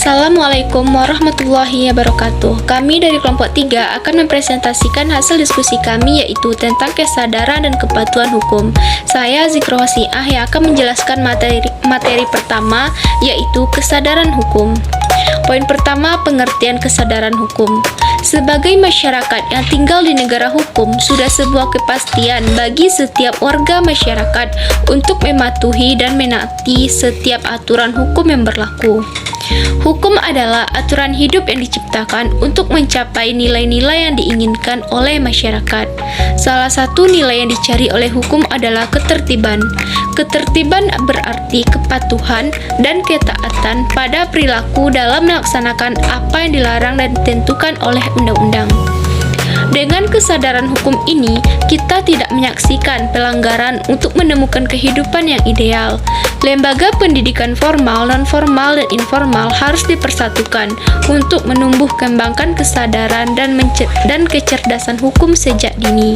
Assalamualaikum warahmatullahi wabarakatuh. Kami dari kelompok 3 akan mempresentasikan hasil diskusi kami, yaitu tentang kesadaran dan kepatuhan hukum. Saya Zikro Hosiah yang akan menjelaskan materi pertama, yaitu kesadaran hukum. Poin pertama, pengertian kesadaran hukum. Sebagai masyarakat yang tinggal di negara hukum, sudah sebuah kepastian bagi setiap warga masyarakat untuk mematuhi dan menaati setiap aturan hukum yang berlaku. Hukum adalah aturan hidup yang diciptakan untuk mencapai nilai-nilai yang diinginkan oleh masyarakat. Salah satu nilai yang dicari oleh hukum adalah ketertiban. Ketertiban berarti kepatuhan dan ketaatan pada perilaku dalam melaksanakan apa yang dilarang dan ditentukan oleh undang-undang. Dengan kesadaran hukum ini, kita tidak menyaksikan pelanggaran untuk menemukan kehidupan yang ideal. Lembaga pendidikan formal, non-formal, dan informal harus dipersatukan untuk menumbuh kembangkan kesadaran dan kecerdasan hukum sejak dini.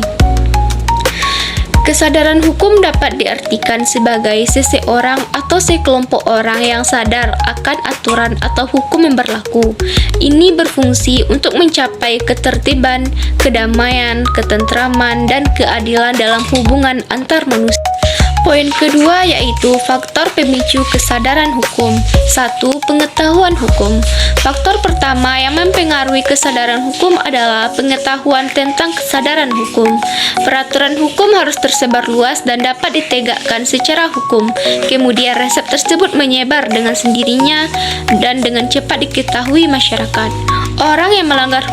Kesadaran hukum dapat diartikan sebagai seseorang atau sekelompok orang yang sadar akan aturan atau hukum yang berlaku. Ini berfungsi untuk mencapai ketertiban, kedamaian, ketentraman, dan keadilan dalam hubungan antar manusia. Poin kedua yaitu faktor pemicu kesadaran hukum. 1. Pengetahuan hukum. Faktor pertama yang mempengaruhi kesadaran hukum adalah pengetahuan tentang kesadaran hukum. Peraturan hukum harus tersebar luas dan dapat ditegakkan secara hukum. Kemudian resep tersebut menyebar dengan sendirinya dan dengan cepat diketahui masyarakat. Orang yang melanggar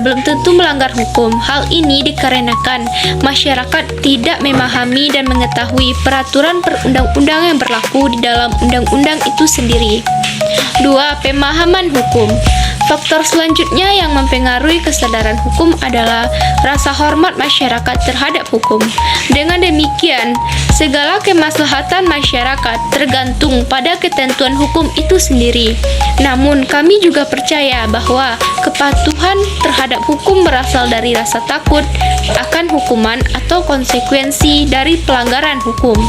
belum tentu melanggar hukum. Hal ini dikarenakan masyarakat tidak memahami dan mengetahui peraturan perundang-undang yang berlaku di dalam undang-undang itu sendiri. 2. Pemahaman hukum. Faktor selanjutnya yang mempengaruhi kesadaran hukum adalah rasa hormat masyarakat terhadap hukum. Dengan demikian, segala kemaslahatan masyarakat tergantung pada ketentuan hukum itu sendiri. Namun, kami juga percaya bahwa kepatuhan terhadap hukum berasal dari rasa takut akan hukuman atau konsekuensi dari pelanggaran hukum.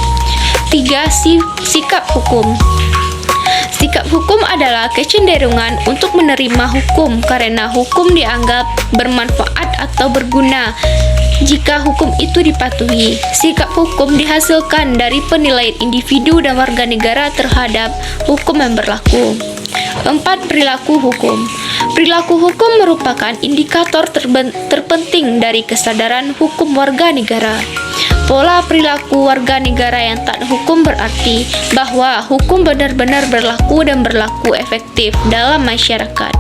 3. Sikap hukum. Sikap hukum adalah kecenderungan untuk menerima hukum karena hukum dianggap bermanfaat atau berguna jika hukum itu dipatuhi. Sikap hukum dihasilkan dari penilaian individu dan warga negara terhadap hukum yang berlaku. 4. Perilaku hukum. Perilaku hukum merupakan indikator terpenting dari kesadaran hukum warga negara. Pola perilaku warga negara yang taat hukum berarti bahwa hukum benar-benar berlaku dan berlaku efektif dalam masyarakat.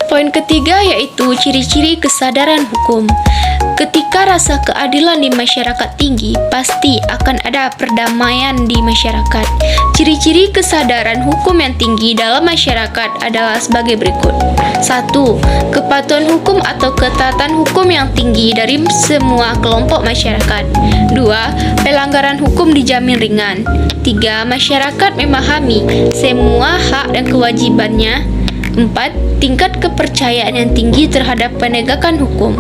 Poin ketiga yaitu ciri-ciri kesadaran hukum. Ketika rasa keadilan di masyarakat tinggi, pasti akan ada perdamaian di masyarakat. Ciri-ciri kesadaran hukum yang tinggi dalam masyarakat adalah sebagai berikut. 1. Kepatuhan hukum atau ketaatan hukum yang tinggi dari semua kelompok masyarakat. 2. Pelanggaran hukum dijamin ringan. 3. Masyarakat memahami semua hak dan kewajibannya. 4. Tingkat kepercayaan yang tinggi terhadap penegakan hukum.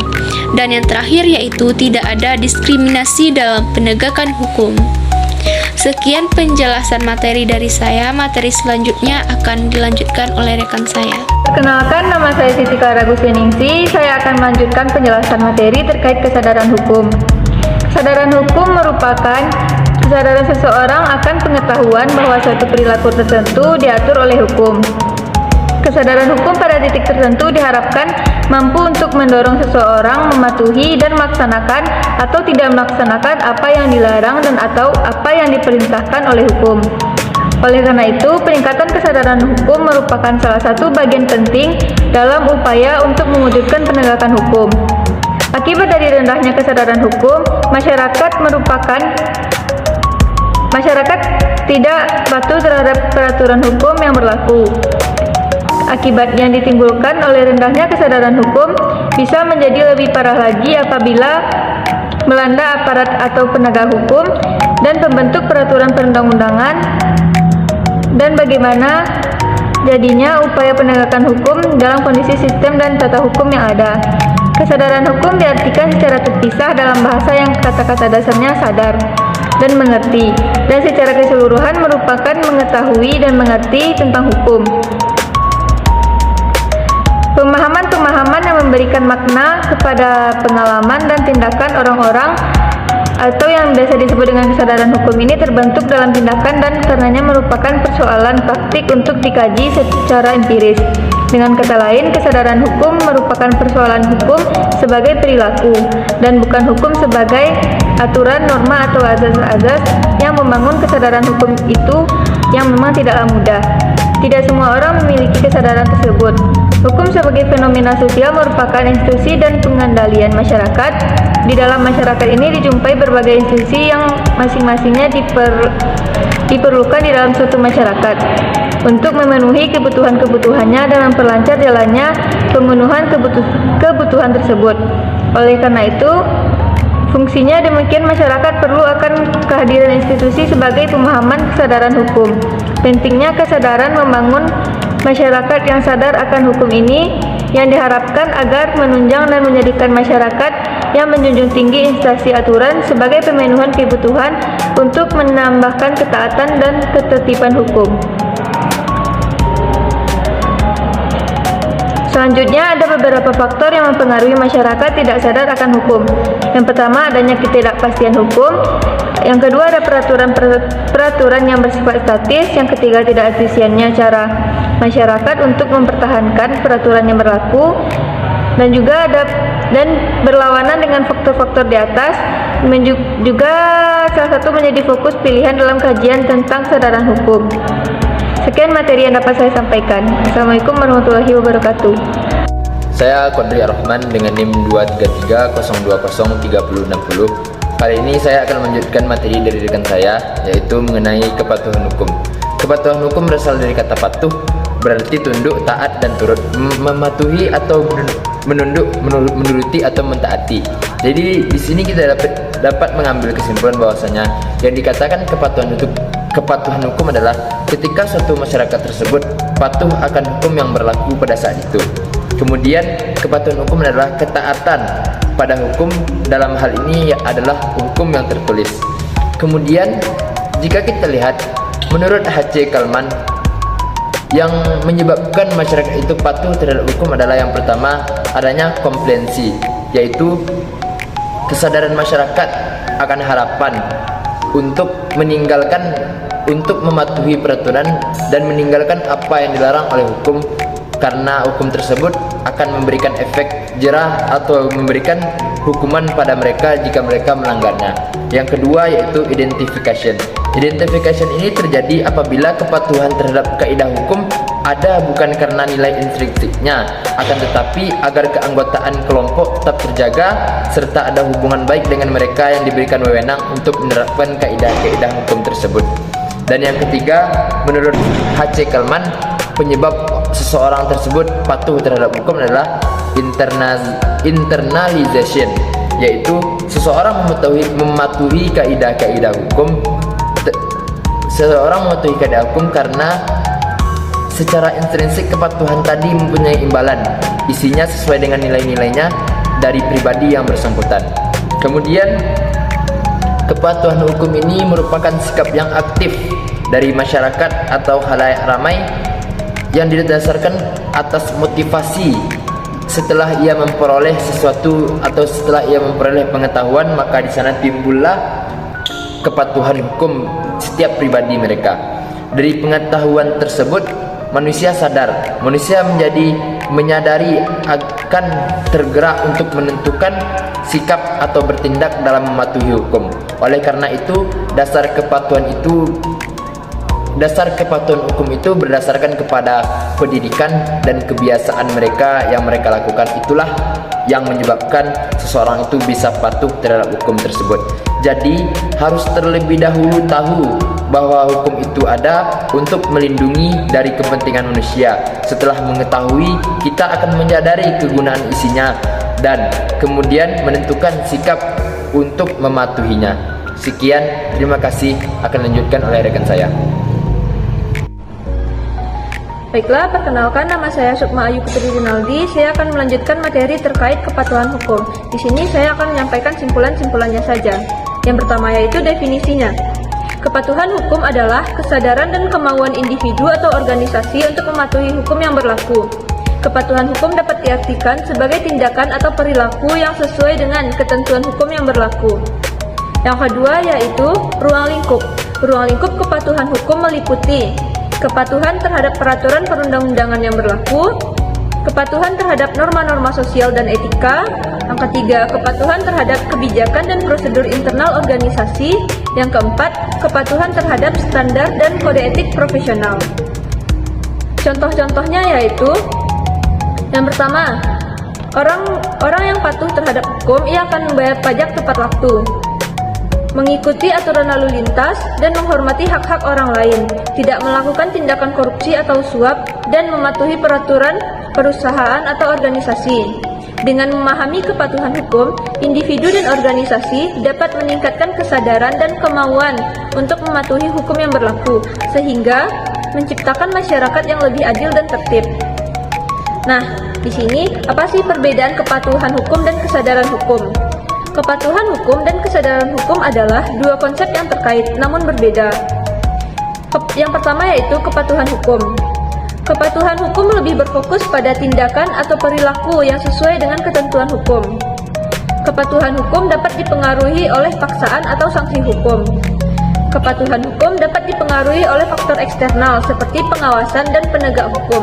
Dan yang terakhir yaitu tidak ada diskriminasi dalam penegakan hukum. Sekian penjelasan materi dari saya. Materi selanjutnya akan dilanjutkan oleh rekan saya. Perkenalkan, nama saya Siti Clara Gusiningsi. Saya akan melanjutkan penjelasan materi terkait kesadaran hukum. Kesadaran hukum merupakan kesadaran seseorang akan pengetahuan bahwa suatu perilaku tertentu diatur oleh hukum. Kesadaran hukum pada titik tertentu diharapkan mampu untuk mendorong seseorang mematuhi dan melaksanakan atau tidak melaksanakan apa yang dilarang dan atau apa yang diperintahkan oleh hukum. Oleh karena itu, peningkatan kesadaran hukum merupakan salah satu bagian penting dalam upaya untuk mewujudkan penegakan hukum. Akibat dari rendahnya kesadaran hukum, masyarakat tidak patuh terhadap peraturan hukum yang berlaku. Akibat yang ditimbulkan oleh rendahnya kesadaran hukum bisa menjadi lebih parah lagi apabila melanda aparat atau penegak hukum dan pembentuk peraturan perundang-undangan, dan bagaimana jadinya upaya penegakan hukum dalam kondisi sistem dan tata hukum yang ada. Kesadaran hukum diartikan secara terpisah dalam bahasa yang kata-kata dasarnya sadar dan mengerti, dan secara keseluruhan merupakan mengetahui dan mengerti tentang hukum. memberikan makna kepada pengalaman dan tindakan orang-orang atau yang biasa disebut dengan kesadaran hukum ini terbentuk dalam tindakan dan karenanya merupakan persoalan praktik untuk dikaji secara empiris. Dengan kata lain, kesadaran hukum merupakan persoalan hukum sebagai perilaku dan bukan hukum sebagai aturan, norma, atau azas-azas yang membangun kesadaran hukum itu yang memang tidaklah mudah. Tidak semua orang memiliki kesadaran tersebut. Hukum sebagai fenomena sosial merupakan institusi dan pengendalian masyarakat. Di dalam masyarakat ini dijumpai berbagai institusi yang masing-masingnya diperlukan di dalam suatu masyarakat untuk memenuhi kebutuhan-kebutuhannya dan memperlancar jalannya pemenuhan kebutuhan tersebut. Oleh karena itu, fungsinya demikian masyarakat perlu akan kehadiran institusi sebagai pemahaman kesadaran hukum. Pentingnya kesadaran membangun masyarakat yang sadar akan hukum ini yang diharapkan agar menunjang dan menjadikan masyarakat yang menjunjung tinggi instansi aturan sebagai pemenuhan kebutuhan untuk menambahkan ketaatan dan ketertiban hukum. Selanjutnya, ada beberapa faktor yang mempengaruhi masyarakat tidak sadar akan hukum. Yang pertama, adanya ketidakpastian hukum. Yang kedua, ada peraturan yang bersifat statis. Yang ketiga, tidak efisiennya cara masyarakat untuk mempertahankan peraturan yang berlaku. Dan juga berlawanan dengan faktor-faktor di atas. Juga salah satu menjadi fokus pilihan dalam kajian tentang kesadaran hukum. Sekian materi yang dapat saya sampaikan. Assalamualaikum warahmatullahi wabarakatuh. Saya Qadri Ar-Rahman dengan NIM 23302036060. Kali ini saya akan melanjutkan materi dari rekan saya, yaitu mengenai kepatuhan hukum. Kepatuhan hukum berasal dari kata patuh, berarti tunduk, taat, dan turut, mematuhi atau menunduk, menuruti atau mentaati. Jadi di sini kita dapat mengambil kesimpulan bahwasanya yang dikatakan kepatuhan hukum adalah ketika suatu masyarakat tersebut patuh akan hukum yang berlaku pada saat itu. Kemudian kepatuhan hukum adalah ketaatan pada hukum, dalam hal ini adalah hukum yang tertulis. Kemudian jika kita lihat menurut H.C. Kalman, yang menyebabkan masyarakat itu patuh terhadap hukum adalah yang pertama adanya komplainsi, yaitu kesadaran masyarakat akan harapan untuk mematuhi peraturan dan meninggalkan apa yang dilarang oleh hukum, karena hukum tersebut akan memberikan efek jerah atau memberikan hukuman pada mereka jika mereka melanggarnya. Yang kedua yaitu identification. Identification ini terjadi apabila kepatuhan terhadap kaidah hukum ada bukan karena nilai intrinsiknya, akan tetapi agar keanggotaan kelompok tetap terjaga serta ada hubungan baik dengan mereka yang diberikan wewenang untuk menerapkan kaidah-kaidah hukum tersebut. Dan yang ketiga, menurut H.C. Kalman, penyebab seseorang tersebut patuh terhadap hukum adalah internalization, yaitu seseorang mematuhi kaidah-kaidah hukum. Seseorang mematuhi kaidah hukum karena secara intrinsik kepatuhan tadi mempunyai imbalan, isinya sesuai dengan nilai-nilainya dari pribadi yang bersangkutan. Kemudian kepatuhan hukum ini merupakan sikap yang aktif dari masyarakat atau khalayak ramai yang didasarkan atas motivasi. Setelah ia memperoleh sesuatu atau setelah ia memperoleh pengetahuan, maka di sana timbullah kepatuhan hukum setiap pribadi mereka. Dari pengetahuan tersebut, manusia sadar, manusia menyadari akan tergerak untuk menentukan sikap atau bertindak dalam mematuhi hukum. Oleh karena itu, dasar kepatuhan hukum itu berdasarkan kepada pendidikan dan kebiasaan mereka yang mereka lakukan. Itulah yang menyebabkan seseorang itu bisa patuh terhadap hukum tersebut. Jadi harus terlebih dahulu tahu bahwa hukum itu ada untuk melindungi dari kepentingan manusia. Setelah mengetahui, kita akan menyadari kegunaan isinya dan kemudian menentukan sikap untuk mematuhinya. Sekian, terima kasih, akan lanjutkan oleh rekan saya. Baiklah, perkenalkan, nama saya Sukma Ayu Putri Rinaldi. Saya akan melanjutkan materi terkait kepatuhan hukum. Di sini saya akan menyampaikan simpulan-simpulannya saja. Yang pertama yaitu definisinya. Kepatuhan hukum adalah kesadaran dan kemauan individu atau organisasi untuk mematuhi hukum yang berlaku. Kepatuhan hukum dapat diartikan sebagai tindakan atau perilaku yang sesuai dengan ketentuan hukum yang berlaku. Yang kedua yaitu ruang lingkup. Ruang lingkup kepatuhan hukum meliputi kepatuhan terhadap peraturan perundang-undangan yang berlaku, kepatuhan terhadap norma-norma sosial dan etika. Yang ketiga, kepatuhan terhadap kebijakan dan prosedur internal organisasi. Yang keempat, kepatuhan terhadap standar dan kode etik profesional. Contoh-contohnya yaitu yang pertama, orang yang patuh terhadap hukum ia akan membayar pajak tepat waktu, mengikuti aturan lalu lintas dan menghormati hak-hak orang lain, tidak melakukan tindakan korupsi atau suap, dan mematuhi peraturan perusahaan atau organisasi. Dengan memahami kepatuhan hukum, individu dan organisasi dapat meningkatkan kesadaran dan kemauan untuk mematuhi hukum yang berlaku, sehingga menciptakan masyarakat yang lebih adil dan tertib. Nah, di sini apa sih perbedaan kepatuhan hukum dan kesadaran hukum? Kepatuhan hukum dan kesadaran hukum adalah dua konsep yang terkait namun berbeda. Yang pertama yaitu kepatuhan hukum. Kepatuhan hukum lebih berfokus pada tindakan atau perilaku yang sesuai dengan ketentuan hukum. Kepatuhan hukum dapat dipengaruhi oleh paksaan atau sanksi hukum. Kepatuhan hukum dapat dipengaruhi oleh faktor eksternal seperti pengawasan dan penegak hukum.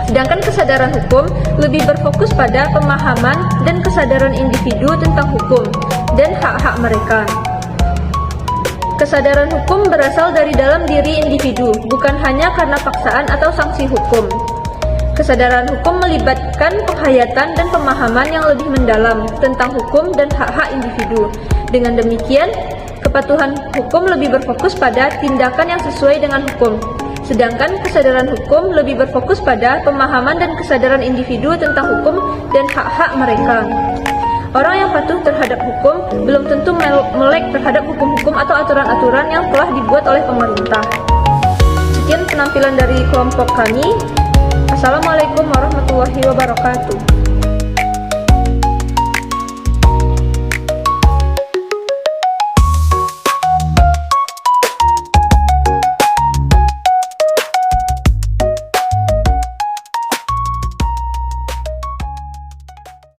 Sedangkan kesadaran hukum lebih berfokus pada pemahaman dan kesadaran individu tentang hukum dan hak-hak mereka. Kesadaran hukum berasal dari dalam diri individu, bukan hanya karena paksaan atau sanksi hukum. Kesadaran hukum melibatkan penghayatan dan pemahaman yang lebih mendalam tentang hukum dan hak-hak individu. Dengan demikian, kepatuhan hukum lebih berfokus pada tindakan yang sesuai dengan hukum. Sedangkan kesadaran hukum lebih berfokus pada pemahaman dan kesadaran individu tentang hukum dan hak-hak mereka. Orang yang patuh terhadap hukum belum tentu melek terhadap hukum-hukum atau aturan-aturan yang telah dibuat oleh pemerintah. Sekian penampilan dari kelompok kami. Assalamualaikum warahmatullahi wabarakatuh.